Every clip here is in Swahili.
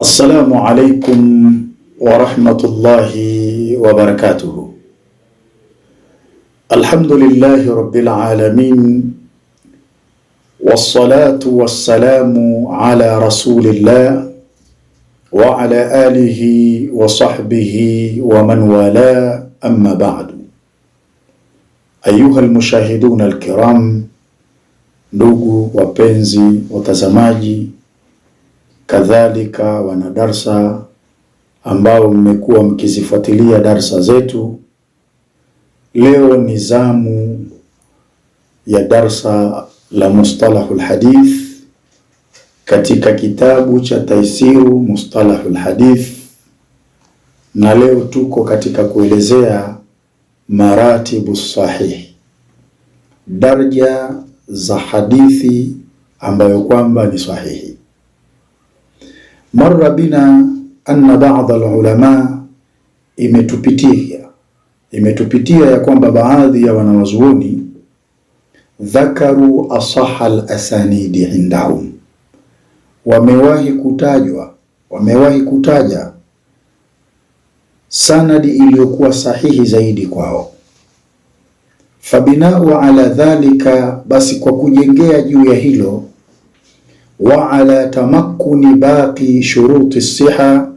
Assalamu alaikum wa rahmatullahi wa barakatuhu. Alhamdulillahi rabbil alamin, wassalatu wassalamu ala rasulillah wa ala alihi wa sahbihi wa man wala, amma ba'du. Ayuha almushahiduna alkiram, ndugu wapenzi watazamaji, kadhalika wanadarsa ambao mmekuwa mkizifuatilia darsa zetu, leo ni zamu ya darsa la mustalahul hadith katika kitabu cha Taisiru Mustalahul Hadith, na leo tuko katika kuelezea maratibu sahih, daraja za hadithi ambayo kwamba ni sahihi. Marra bina anna ba'd al-ulama, imetupitia ya kwamba baadhi ya wanawazuoni dhakaru asahha al-asanidi indahum, wamewahi kutaja sanadi iliyokuwa sahihi zaidi kwao. Fabinau ala dhalika, basi kwa kujengea juu ya hilo, wa ala tamakkuni baqi shuruti siha,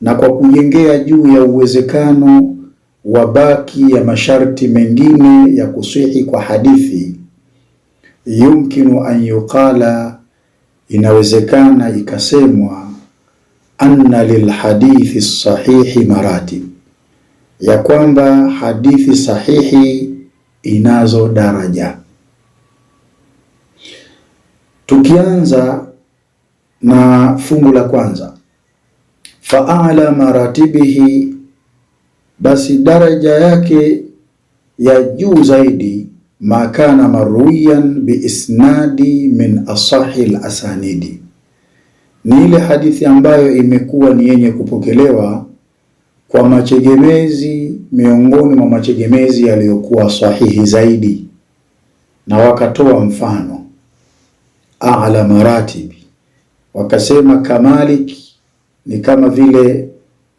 na kwa kujengea juu ya uwezekano wa baki ya masharti mengine ya kusihi kwa hadithi, yumkinu an yuqala, inawezekana ikasemwa, anna lilhadithi sahihi maratib, ya kwamba hadithi sahihi inazo daraja. Tukianza na fungu la kwanza, fa'ala maratibihi, basi daraja yake ya juu zaidi, makana marwiyan biisnadi min asahi al-asanidi, ni ile hadithi ambayo imekuwa ni yenye kupokelewa kwa machegemezi miongoni mwa machegemezi yaliyokuwa sahihi zaidi. Na wakatoa mfano a'la maratibi, wakasema kamalik ni kama vile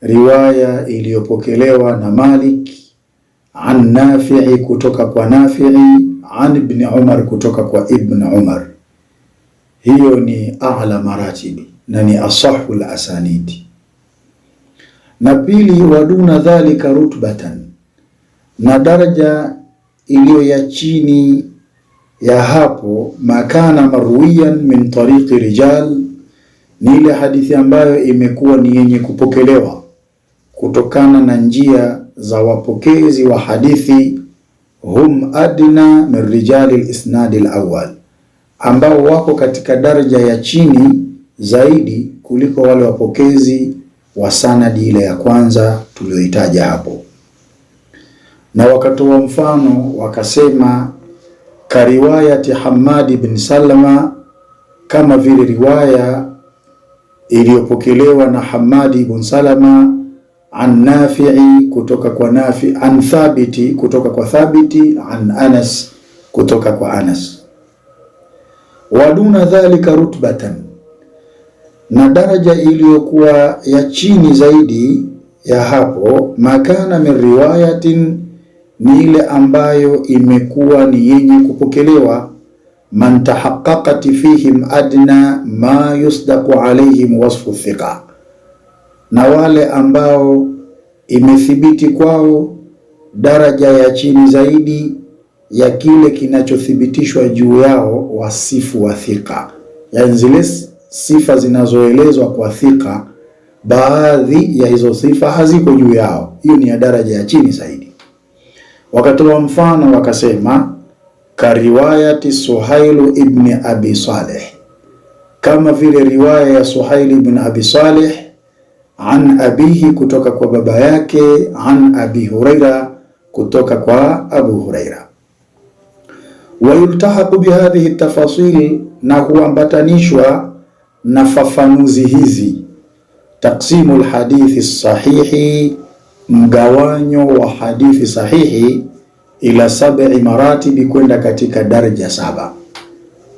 riwaya iliyopokelewa na Malik an Nafi'i, kutoka kwa Nafi'i, an Ibn Umar, kutoka kwa Ibn Umar. Hiyo ni a'la maratibi na ni asahul asanidi. Na pili, waduna dhalika rutbatan, na daraja iliyo ya chini ya hapo, makana marwiyan min tariqi rijal, ni ile hadithi ambayo imekuwa ni yenye kupokelewa kutokana na njia za wapokezi wa hadithi, hum adna min rijali al-isnadi al-awwal, ambao wako katika daraja ya chini zaidi kuliko wale wapokezi wa sanadi ile ya kwanza tulioitaja hapo. Na wakatoa mfano wakasema, kariwayati Hammad ibn Salama, kama vile riwaya iliyopokelewa na Hammad ibn Salama an Nafi'i, kutoka kwa Nafi, an Thabiti, kutoka kwa Thabiti, an Anas, kutoka kwa Anas. Waduna dhalika rutbatan, na daraja iliyokuwa ya chini zaidi ya hapo, makana min riwayatin, ni ile ambayo imekuwa ni yenye kupokelewa, man tahaqqaqat fihim adna ma yusdaqu alayhim wasfu thiqa, na wale ambao imethibiti kwao daraja ya chini zaidi ya kile kinachothibitishwa juu yao wasifu wa thika, yani zile sifa zinazoelezwa kwa thika, baadhi ya hizo sifa haziko juu yao. Hiyo ni ya daraja ya chini zaidi. Wakatoa mfano wakasema, kariwayati Suhailu ibn Abi Saleh, kama vile riwaya ya Suhail ibn Abi Saleh an abihi, kutoka kwa baba yake, an Abi Huraira, kutoka kwa Abu Huraira. Wa yultahaqu bihadhihi tafasil, na huambatanishwa na fafanuzi hizi, taqsimul hadithi sahihi, mgawanyo wa hadithi sahihi, ila 7 maratibi, kwenda katika daraja 7.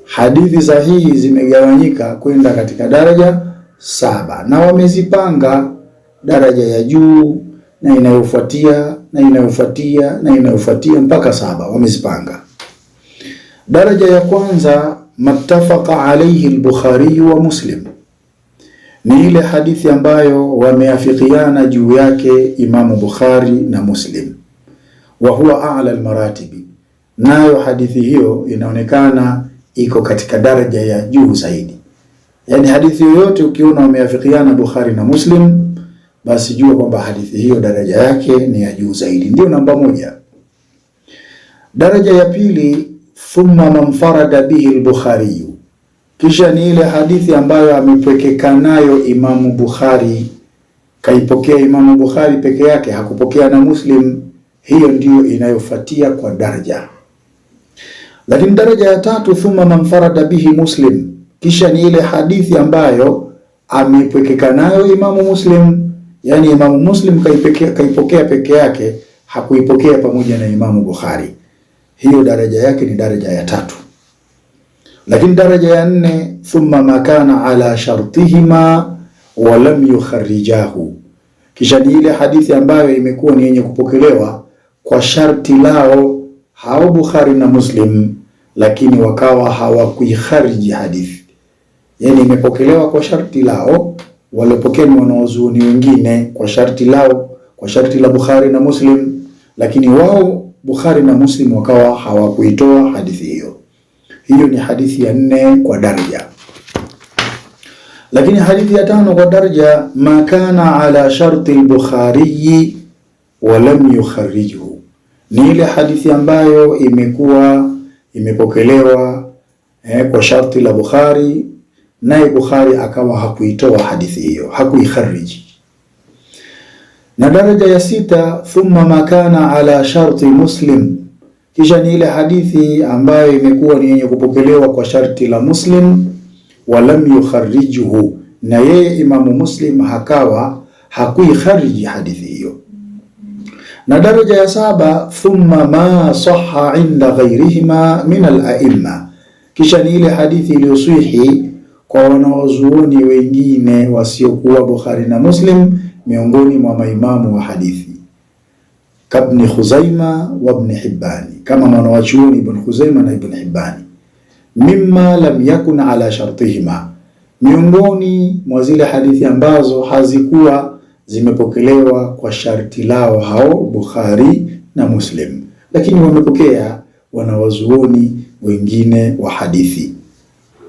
Hadithi sahihi zimegawanyika kwenda katika daraja 7 na wamezipanga daraja ya juu na inayofuatia na inayofuatia na inayofuatia mpaka 7 wamezipanga. Daraja ya kwanza mattafaqa alayhi al-Bukhari wa Muslim, ni ile hadithi ambayo wameafikiana juu yake Imamu Bukhari na Muslim. Wa huwa a'la al-maratibi, nayo hadithi hiyo inaonekana iko katika daraja ya juu zaidi. Yani hadithi yoyote ukiona wameafikiana Bukhari na Muslim, basi jua kwamba hadithi hiyo daraja yake ni ya juu zaidi, ndio namba 1. Daraja ya pili thumma man farada bihi al-Bukhari, kisha ni ile hadithi ambayo amepwekeka nayo Imamu Bukhari, kaipokea Imamu Bukhari peke yake, hakupokea na Muslim. Hiyo ndiyo inayofuatia kwa daraja. Lakini daraja ya tatu thumma man farada bihi Muslim, kisha ni ile hadithi ambayo amepwekeka nayo Imamu Muslim, yani Imamu Muslim kaipokea peke yake, hakuipokea pamoja na Imamu Bukhari. Hiyo daraja yake ni daraja ya tatu. Lakini daraja ya 4 thumma ma kana ala shartihima wa lam yukharrijahu, kisha ni ile hadithi ambayo imekuwa ni yenye kupokelewa kwa sharti lao hao Bukhari na Muslim, lakini wakawa hawakuikhariji hadithi. Yani imepokelewa kwa sharti lao, walipokea wanawazuoni wengine kwa sharti lao, kwa sharti la Bukhari na Muslim, lakini wao Bukhari na Muslim wakawa hawakuitoa hadithi hiyo. Hiyo ni hadithi ya 4 kwa daraja. Lakini hadithi ya 5 kwa daraja ma kana ala sharti al-Bukhari wa lam yukharrijuhu, ni ile hadithi ambayo imekuwa imepokelewa kwa sharti la Bukhari, naye Bukhari akawa hakuitoa hadithi hiyo, hakuikhariji. Na daraja ya 6 thumma ma kana ala sharti Muslim, kisha ni ile hadithi ambayo imekuwa ni yenye kupokelewa kwa sharti la Muslim wa lam yukharrijuhu, na yeye Imamu Muslim hakawa hakuikhariji hadithi hiyo. Na daraja ya 7 thumma ma sahha inda ghayrihima min al-a'imma, kisha ni ile hadithi iliyoswihi kwa wanawazuoni wengine wasiokuwa Bukhari na Muslim miongoni mwa maimamu wa hadithi, kabni Khuzaima wa Ibn Hibbani, kama mwanawachuoni Ibn Khuzaima na Ibn Hibbani, mimma lam yakun ala shartihima, miongoni mwa zile hadithi ambazo hazikuwa zimepokelewa kwa sharti lao hao Bukhari na Muslim, lakini wamepokea wanawazuoni wengine wa hadithi,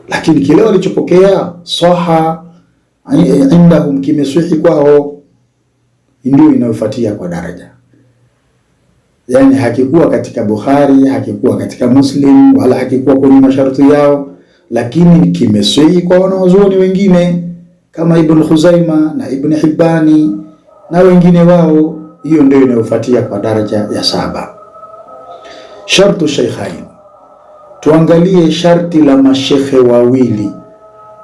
lakini kile walichopokea saha indahum, kimeswihi kwao, ndio inayofuatia kwa daraja. Yani hakikuwa katika Bukhari, hakikuwa katika Muslim, wala hakikuwa kwenye masharti yao, lakini kimeswihi kwa wanawazuoni wengine kama Ibn Khuzaima na Ibn Hibbani na wengine wao. Hiyo ndio inayofuatia kwa daraja ya 7. Shartu shaykhain, tuangalie sharti la mashekhe wawili.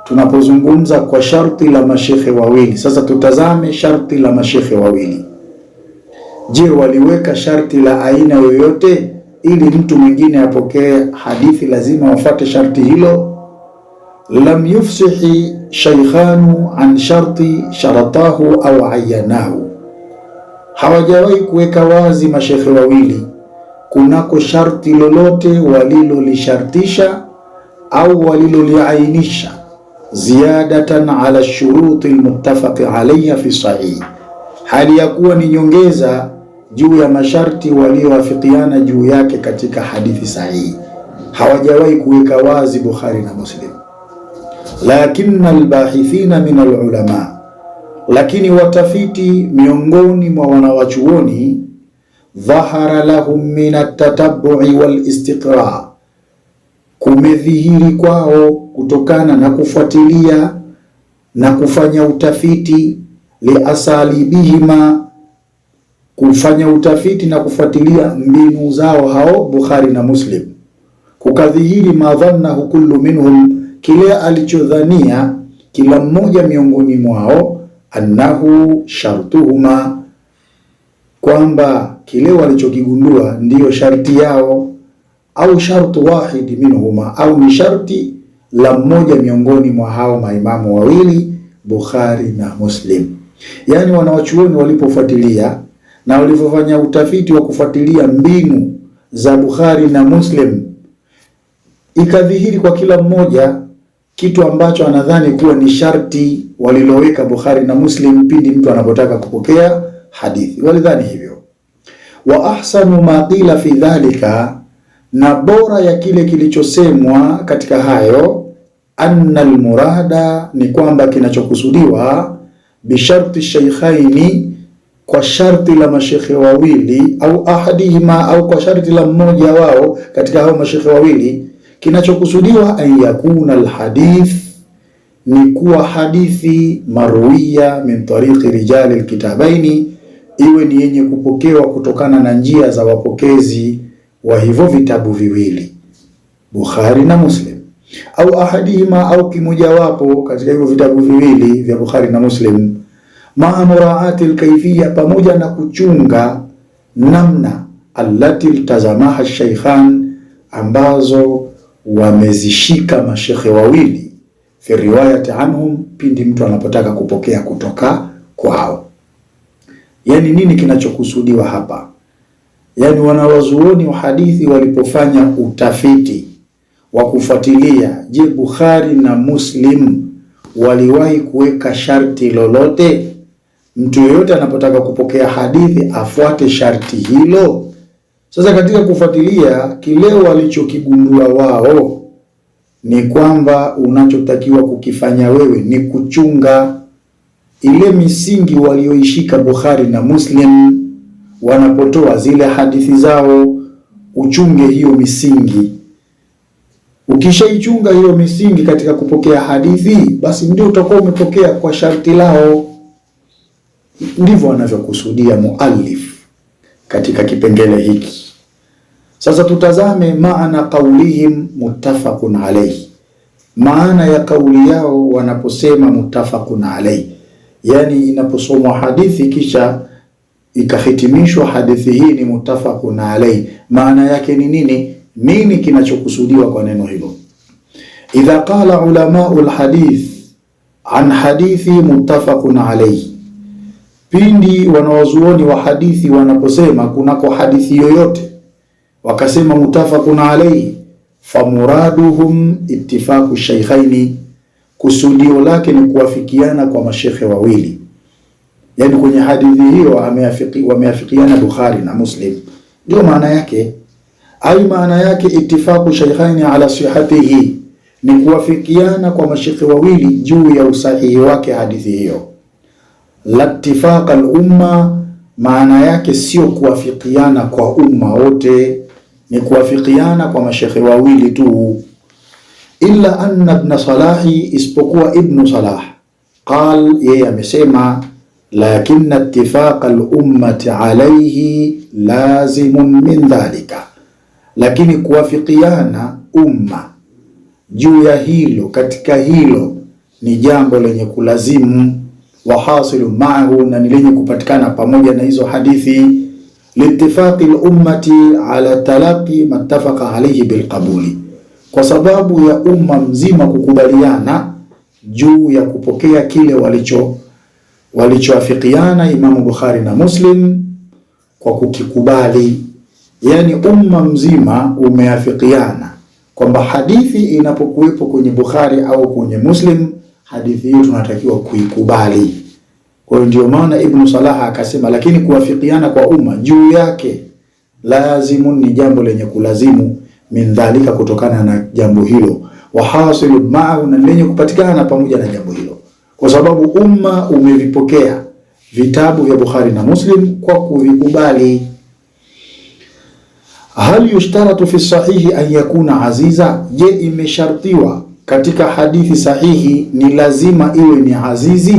Tunapozungumza kwa sharti la mashekhe wawili, sasa tutazame sharti la mashekhe wawili. Je, waliweka sharti la aina yoyote ili mtu mwingine apokee hadithi lazima wafuate sharti hilo? Lam yufsihi shaykhanu an sharti sharatahu au ayyanahu, hawajawahi kuweka wazi mashekhe wawili kunako sharti lolote walilolishartisha au waliloliainisha ziyadatan ala shuruti almuttafaqi alayha fi sahih, hali ya kuwa ni nyongeza juu ya masharti waliowafikiana juu yake katika hadithi sahihi. Hawajawahi kuweka wazi Bukhari na Muslim. Lakinna albahithina min alulama, lakini watafiti miongoni mwa wanawachuoni, dhahara lahum min at-tatabbu'i wal istiqra, kumedhihiri kwao kutokana na kufuatilia na kufanya utafiti, liasalibihima, kufanya utafiti na kufuatilia mbinu zao hao Bukhari na Muslim, kukadhihiri madhannahu kullu minhum, kile alichodhania kila mmoja miongoni mwao, annahu shartuhuma, kwamba kile walichokigundua ndiyo sharti yao, au shartu wahidi minhuma, au ni sharti la mmoja miongoni mwa hao maimamu wawili, Bukhari na Muslim. Yaani wanawachuoni walipofuatilia na walivyofanya utafiti wa kufuatilia mbinu za Bukhari na Muslim, ikadhihiri kwa kila mmoja kitu ambacho anadhani kuwa ni sharti waliloweka Bukhari na Muslim pindi mtu anapotaka kupokea hadithi. Walidhani hivyo. Wa ahsanu ma qila fi dhalika, na bora ya kile kilichosemwa katika hayo, anna almurada, ni kwamba kinachokusudiwa, bisharti shaykhaini, kwa sharti la mashekhe wawili, au ahadihima, au kwa sharti la mmoja wao katika hao mashekhe wawili. Kinachokusudiwa an yakuna alhadith, ni kuwa hadithi marwiya min tariqi rijali alkitabaini, iwe ni yenye kupokewa kutokana na njia za wapokezi wa hivyo vitabu viwili Bukhari na Muslim, au ahadihima, au kimojawapo katika hivyo vitabu viwili vya Bukhari na Muslim, maa muraati alkayfiyya, pamoja na kuchunga namna, allati iltazamaha shaykhan, ambazo wamezishika mashekhe wawili, fi riwayati anhum, pindi mtu anapotaka kupokea kutoka kwao. Yani nini kinachokusudiwa hapa? Yani wanawazuoni wa hadithi walipofanya utafiti wa kufuatilia, je, Bukhari na Muslim waliwahi kuweka sharti lolote mtu yeyote anapotaka kupokea hadithi afuate sharti hilo? Sasa katika kufuatilia, kile walichokigundua wao ni kwamba unachotakiwa kukifanya wewe ni kuchunga ile misingi walioishika Bukhari na Muslim wanapotoa zile hadithi zao. Uchunge hiyo misingi. Ukishaichunga hiyo misingi katika kupokea hadithi, basi ndio utakuwa umepokea kwa sharti lao. Ndivyo anavyokusudia muallif katika kipengele hiki. Sasa tutazame maana qaulihim muttafaqun alayhi, maana ya kauli yao wanaposema muttafaqun alayhi. Yani inaposomwa hadithi kisha ikahitimishwa hadithi hii ni muttafaqun alayhi, maana yake ni nini? Nini kinachokusudiwa kwa neno hilo? Idha qala ulamau alhadith an hadithi muttafaqun alayhi, pindi wanawazuoni wa hadithi wanaposema kunako hadithi yoyote wakasema muttafaqun alayhi, famuraduhum ittifaqu shaykhaini, kusudio lake ni kuwafikiana kwa mashekhe wawili. Yani kwenye hadithi hiyo wameafikiana Bukhari na Muslim, ndio maana yake. Ai maana yake ittifaqu shaykhaini ala sihhatihi, ni kuwafikiana kwa mashekhe wawili juu ya usahihi wake hadithi hiyo. La ittifaq al-umma, maana yake sio kuwafikiana kwa umma wote, ni kuwafikiana kwa mashekhe wawili tu. Illa anna ibn Salahi, isipokuwa Ibn Salah, qal, yeye amesema, lakinna ittifaq al-ummati alayhi lazimun min dhalika, lakini kuwafikiana umma juu ya hilo, katika hilo ni jambo lenye kulazimu. Wa hasilu ma'ahu, na ni lenye kupatikana pamoja na hizo hadithi. Liittifaqi al-ummati ala talaqi mattafaqa alayhi bilqabuli, kwa sababu ya umma mzima kukubaliana juu ya kupokea kile walichoafikiana Imamu Bukhari na Muslim kwa kukikubali. Yani umma mzima umeafikiana kwamba hadithi inapokuwepo kwenye Bukhari au kwenye Muslim, hadithi hiyo tunatakiwa kuikubali. Kwa hiyo ndio maana Ibn Salah akasema, lakini kuwafikiana kwa umma juu yake lazimun, ni jambo lenye kulazimu, min dhalika, kutokana na jambo hilo, wa hasilu ma'ahu, na lenye kupatikana pamoja na jambo hilo, kwa sababu umma umevipokea vitabu vya Bukhari na Muslim kwa kuvikubali. Hal yushtaratu fi sahihi an yakuna aziza, je, imeshartiwa katika hadithi sahihi ni lazima iwe ni azizi?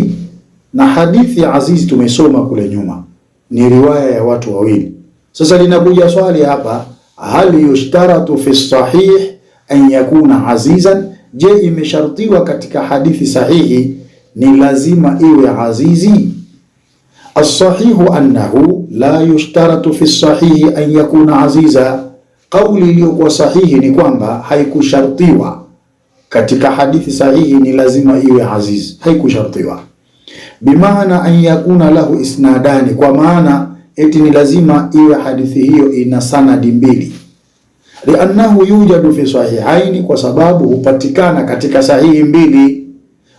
Na hadithi ya azizi tumesoma kule nyuma, ni riwaya ya watu wawili. Sasa linakuja swali hapa, hal yushtaratu fi sahih an yakuna azizan, je, imeshartiwa katika hadithi sahihi ni lazima iwe azizi? As-sahihu annahu la yushtaratu fi sahihi an yakuna aziza, kauli iliyokuwa sahihi ni kwamba haikushartiwa katika hadithi sahihi ni lazima iwe aziz, haikushartiwa. Bimaana an yakuna lahu isnadani, kwa maana eti ni lazima iwe hadithi hiyo ina sanadi mbili. Liannahu yujadu fi sahihaini, kwa sababu hupatikana katika sahihi mbili.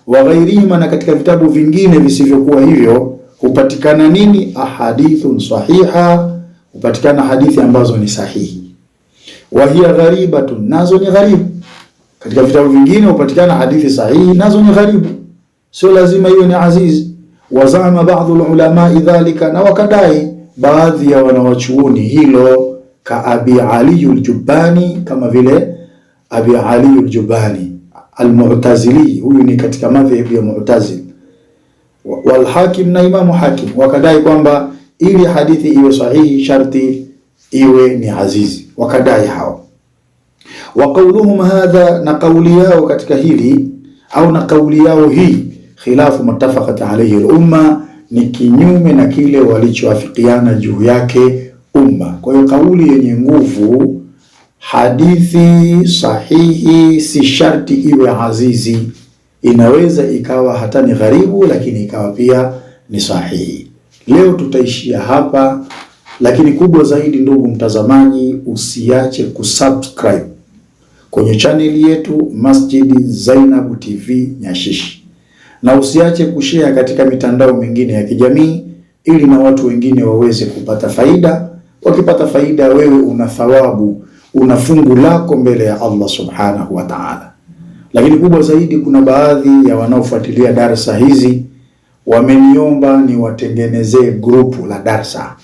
Wa ghairihima, na katika vitabu vingine visivyokuwa hivyo hupatikana nini? Ahadithun sahiha, hupatikana hadithi ambazo ni sahihi. Wa hiya gharibatun, nazo ni gharibu. Katika vitabu vingine hupatikana hadithi sahihi, nazo ni gharibu, sio lazima iwe ni aziz. Wazama baadhi ulama dhalika, na wakadai baadhi ya wanawachuoni hilo, ka Abi Ali al-Jubbani, kama vile Abi Ali al-Jubbani al-Mu'tazili, huyu ni katika madhhabi ya Mu'tazili, wal Hakim, na Imamu Hakim, wakadai kwamba ili hadithi iwe sahihi sharti iwe ni azizi, wakadai hao. Wa qawluhum hadha, na kauli yao katika hili au na kauli yao hii, khilafu muttafaqat alayhi al-umma, ni kinyume na kile walichoafikiana juu yake umma. Kwa hiyo kauli yenye nguvu, hadithi sahihi si sharti iwe azizi, inaweza ikawa hata ni gharibu, lakini ikawa pia ni sahihi. Leo tutaishia hapa, lakini kubwa zaidi, ndugu mtazamaji, usiache kusubscribe kwenye chaneli yetu Masjid Zainab TV Nyashishi, na usiache kushare katika mitandao mingine ya kijamii, ili na watu wengine waweze kupata faida. Wakipata faida, wewe una thawabu, una fungu lako mbele ya Allah subhanahu wa ta'ala. Lakini kubwa zaidi, kuna baadhi ya wanaofuatilia darsa hizi wameniomba niwatengenezee grupu la darsa,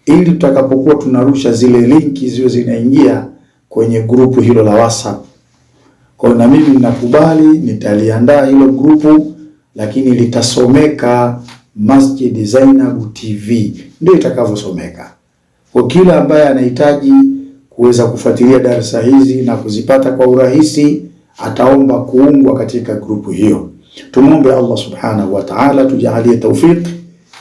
ili tutakapokuwa tunarusha zile linki ziwe zinaingia kwenye grupu hilo la WhatsApp. Kwa na mimi ninakubali, nitaliandaa hilo grupu, lakini litasomeka Masjid Zainab TV, ndio itakavyosomeka. Kwa kila ambaye anahitaji kuweza kufuatilia darasa hizi na kuzipata kwa urahisi, ataomba kuungwa katika grupu hiyo. Tumombe Allah subhanahu wa ta'ala tujalie tawfik,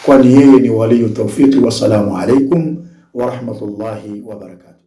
kwani yeye ni waliyu tawfiki. Wassalamu alaikum wa rahmatullahi wa barakatuh.